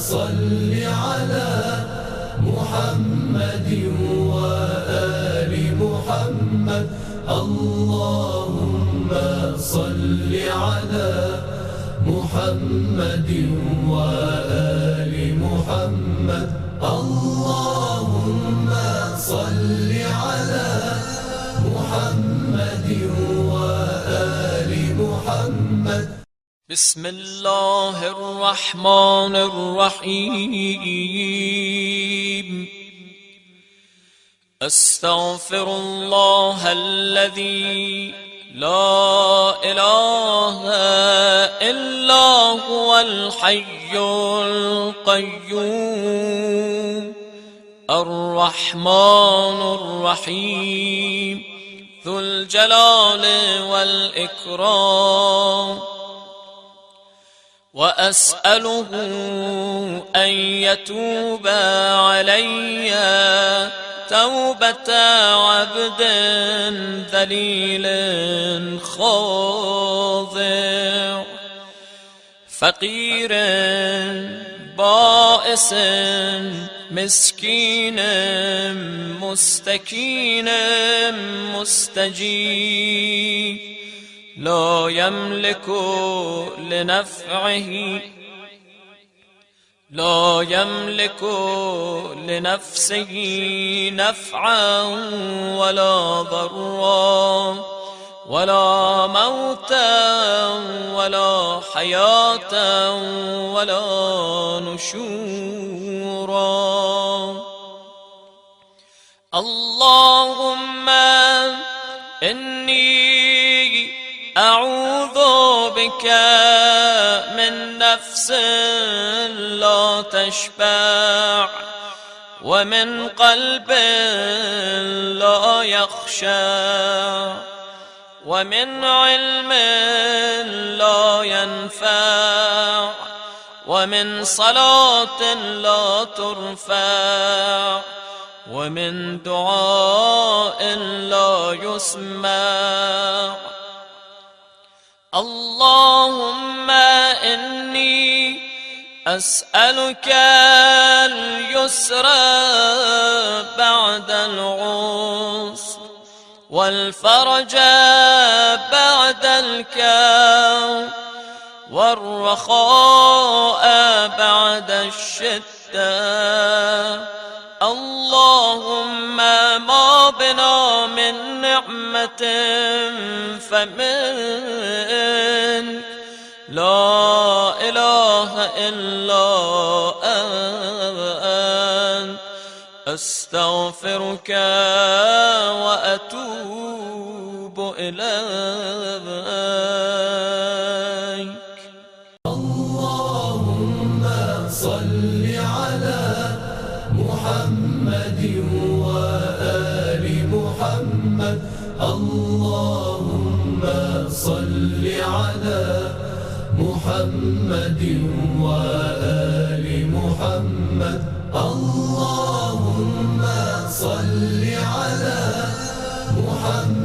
صل على محمد وآل محمد. اللهم صل على محمد وآل محمد. اللهم صل على محمد وآل محمد. بسم الله الرحمن الرحيم. استغفر الله الذي لا إله إلا هو الحي القيوم الرحمن الرحيم ذو الجلال والإكرام. وأسأله أن يتوب علي توبة عبد ذليل خاضع فقير بائس مسكين مستكين مستجيب لا يملك لنفسه نفعا ولا ضرا ولا موتا ولا حياة ولا نشورا. اللهم إني أعوذ بك من نفس لا تشبع ومن قلب لا يخشع ومن علم لا ينفع ومن صلاة لا ترفع ومن دعاء لا يسمع. اللهم إني أسألك اليسر بعد العسر والفرج بعد الكرب والرخاء بعد الشدة. اللهم ما بنا من نعمة فمنك لا إله إلا أنت. أستغفرك وأتوب إليك. اللهم صل على محمد وآل محمد. اللهم صل على محمد وآل محمد. اللهم صل على محمد